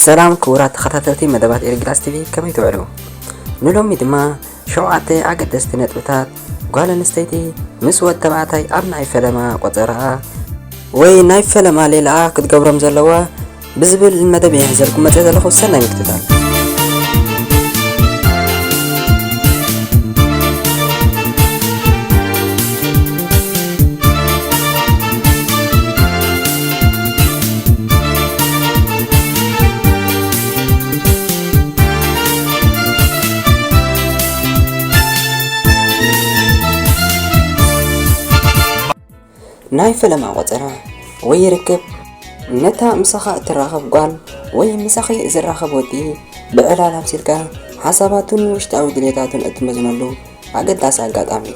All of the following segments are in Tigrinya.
سلام كورات خطاتي مدبات إرجلاس تي كم يتوعلو نلوم يدما شوعتي عقد دستنت بتات قال نستيتي مسود تبعتي أبناي فلما قطرها وي ناي فلما ليلا كنت قبرم زلوا بزبل المدب يحزلكم متى لخو سنة مكتتال ناي فلما قطرها وي ركب نتا مسخا تراخب قال وي مسخي زراخب ودي بعلال همسيلكا حساباتون وشتاوي دليتاتون اتمزنلو عقداس عقادامي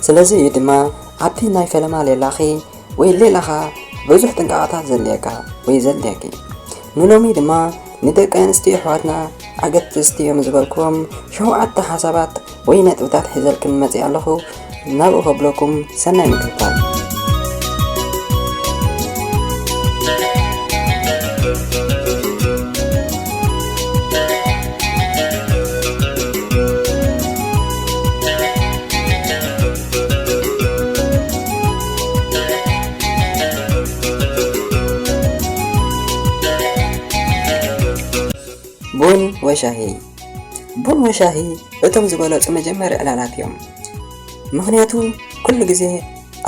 سلازي يدما عبتي ناي فلما ليلاخي وي ليلاخا بزح تنقاطات زليكا وي زليكي نلومي دما ندق انستي حواتنا عقد تستي مزبلكم شوعت حسابات وي نتبتات حزلكم مزي اللخو نابو خبلكم سنة مكتبال بون وشاهي እቶም ዝበለጹ መጀመርያ ዕላላት እዮም ምኽንያቱ ኩሉ ግዜ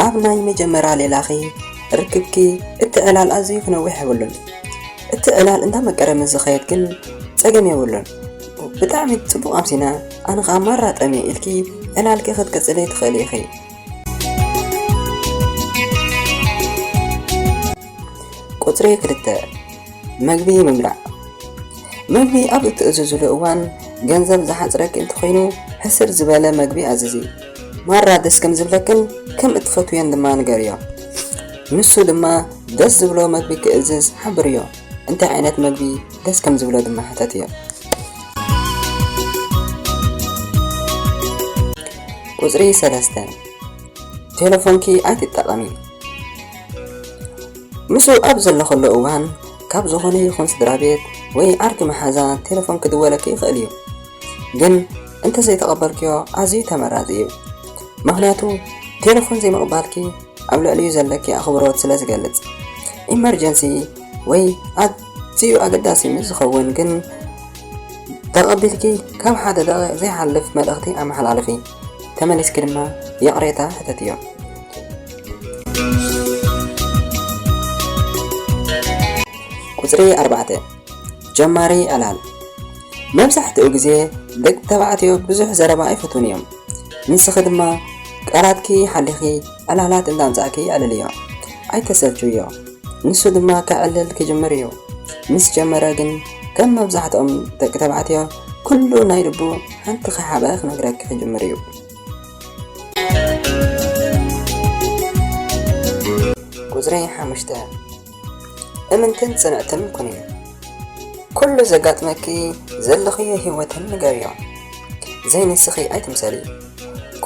ኣብ ናይ መጀመርያ ሌላኺ ርክብኪ እቲ ዕላል ኣዝዩ ክነውሕ ይብሉን እቲ ዕላል እንዳመቀረመ ዝኸይድ ግን ፀገም የብሉን ብጣዕሚ ጽቡቕ ኣምሲና ኣነ ኸ ማራጠሚ ኢልኪ ዕላልኪ ክትቀጽለ ትኽእል ኢኺ ቁጽሪ 2 መግቢ ምምላእ መግቢ ኣብ እትእዝዝሉ እዋን ገንዘብ ዝሓፅረክ እንተኾይኑ ሕስር ዝበለ መግቢ ኣዝዚ ማራ ደስ ከም ዝብለክን ከም እትፈትዮን ድማ ንገርዮ ንሱ ድማ ደስ ዝብሎ መግቢ ክእዝዝ ሓብርዮ እንታይ ዓይነት መግቢ ደስ ከም ዝብሎ ድማ ሕተትዮ ቁጽሪ 3 ቴሌፎንኪ ኣይትጠቐሚ ምሱ ኣብ ዘለኸሉ እዋን ካብ ዝኾነ ይኹን ስድራቤት ወይ ዓርኪ መሓዛ ቴሌፎን ክድወለክ ይኽእል እዩ ግን እንተ ዘይተቐበልክዮ ኣዝዩ ተመራፂ እዩ ምኽንያቱ ቴሌፎን ዘይምቕባልኪ ኣብ ልዕሊኡ ዘለኪ ኣኽብሮት ስለ ዝገልጽ ኢመርጀንሲ ወይ ኣዝዩ ኣገዳሲ ምስ ዝኸውን ግን ተቐቢልኪ ካብ ሓደ ደቂቕ ዘይሓልፍ መልእኽቲ ኣመሓላልፊ ተመሊስኪ ድማ የቕሬታ ሕተት እዮም ቁጽሪ 4 ጀማሪ ዕላል መብዛሕትኡ ግዜ ደቂ ተባዕትዮ ብዙሕ ዘረባ ኣይፈትውን እዮም ንስኺ ድማ ቃላትኪ ሓሊኺ ዕላላት እንዳምጻእኪ ይዕልል እዮ ኣይተሰልችዮ ንሱ ድማ ክዕልል ክጅምር እዩ ምስ ጀመረ ግን ከም መብዛሕትኦም ደቂ ተባዕትዮ ኩሉ ናይ ልቡ ሓንቲ ኸሓበ ክነግረክ ክጅምር እዩ ቁጽሪ 5 እምንትን ጽንዕትን ኩኒ ኩሉ ዘጋጥመኪ ዘለኽዮ ህይወትን ንገርዮ ዘይንስኺ ኣይትምሰሊ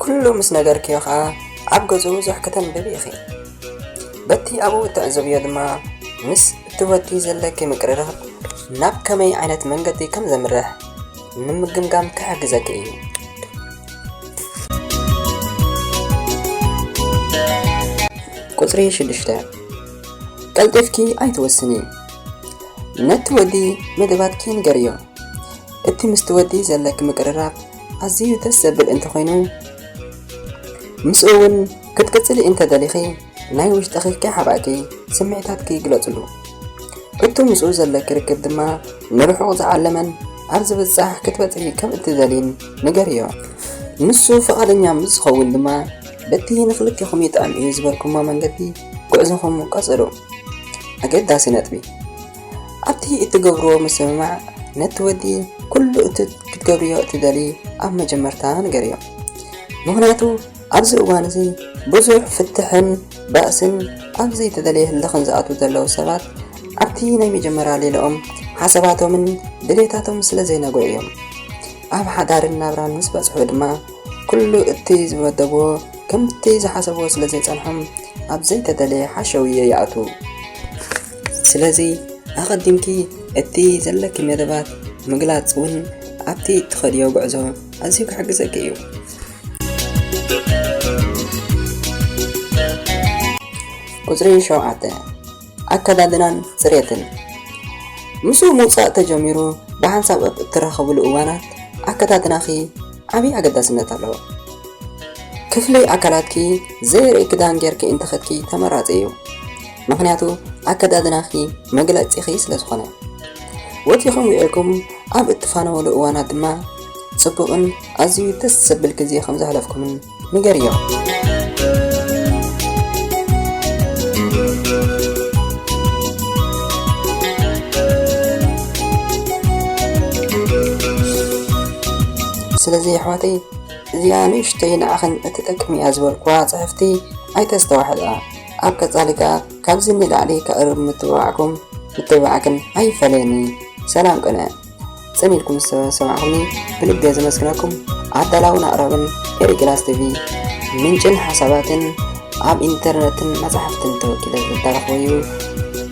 ኩሉ ምስ ነገርክዮ ኸዓ ኣብ ገጹ ብዙሕ ከተንብብ ኢኺ በቲ ኣብኡ እትዕዘብዮ ድማ ምስ እትወዲ ዘለኪ ምቅርራብ ናብ ከመይ ዓይነት መንገዲ ከም ዘምርሕ ንምግምጋም ክሕግዘኪ እዩ ቁጽሪ 6 ቀልጢፍኪ ኣይትወስኒ ነቲ ወዲ መደባትኪ ንገርዮ እቲ ምስቲ ወዲ ዘለኪ ምቅርራብ ኣዝዩ ደስ ዘብል እንተኾይኑ ምስኡ እውን ክትቅጽሊ እንተደሊኺ ናይ ውሽጢኺ ከሓባእኪ ስምዒታትኪ ግለጽሉ እቱ ምስኡ ዘለኪ ርክብ ድማ ንርሑቕ ዝዓለመን ኣብ ዝብጻሕ ክትበጽሒ ከም እትደሊን ንገርዮ ንሱ ፈቓደኛ ምስ ዝኸውን ድማ በቲ ንኽልቲኹም ይጠዕም እዩ ዝበልኩሞ መንገዲ ጉዕዞኹም ቀጽሉ ኣገዳሲ ነጥቢ ኣብቲ እትገብርዎ ምስምማዕ ነቲ ወዲ ኩሉ ክትገብርዮ እትደሊ ኣብ መጀመርታ ንገርዮ ምኽንያቱ ኣብዚ እዋን እዚ ብዙሕ ፍትሕን ባእስን ኣብ ዘይተደለየ ህልኽን ዝኣትዉ ዘለዉ ሰባት ኣብቲ ናይ መጀመርያ ሌልኦም ሓሳባቶምን ድሌታቶም ስለ ዘይነግሩ እዮም ኣብ ሓዳርን ናብራን ምስ በጽሑ ድማ ኩሉ እቲ ዝመደብዎ ከምቲ ዝሓሰብዎ ስለ ዘይጸንሖም ኣብ ዘይተደለየ ሓሸውየ ይኣትዉ ስለዚ ኣቐዲምኪ እቲ ዘለኪ መደባት ምግላጽ እውን ኣብቲ ትኸድዮ ጉዕዞ ኣዝዩ ክሕግዘኪ እዩ። ቁጽሪ 7 ኣከዳድናን ጽሬትን ምስ ምውጻእ ተጀሚሩ ብሓንሳብ እትረኸብሉ እዋናት ኣከዳድናኺ ዓብዪ ኣገዳስነት ኣለዎ። ክፍሊ ኣካላትኪ ዘይርኢ ክዳን ጌርኪ እንትኸድኪ ተመራፂ እዩ። ምክንያቱ ኣከዳድናኺ መግለፂኺ ስለ ዝኾነ። ወፂኹም ውዒልኩም ኣብ እትፋነወሉ እዋናት ድማ ጽቡቕን ኣዝዩ ደስ ዘብል ግዜ ከም ዘሕለፍኩምን ንገርዮ። ስለዚ ኣሕዋተይ እዚኣ ንእሽተይ ንዓኽን እትጠቅም እያ ዝበልኳ ጽሕፍቲ ኣይተስተዋሕልኣ። ኣብ ቀጻሊ ከዓ ካብዚ ንላዕሊ ከቕርብ ምትብባዕክን ኣይፈለየኒ። ሰላም ቅነ ጸኒልኩም ሰማዕኹምኒ ብልቤ ዘመስግነኩም ኣዳላውን ኣቕራብን ኤሪክላስ ቲቪ ምንጭን ሓሳባትን ኣብ ኢንተርነትን መጽሕፍትን ተወኪለ ዝተረኽበ እዩ።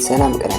ሰላም ቅነ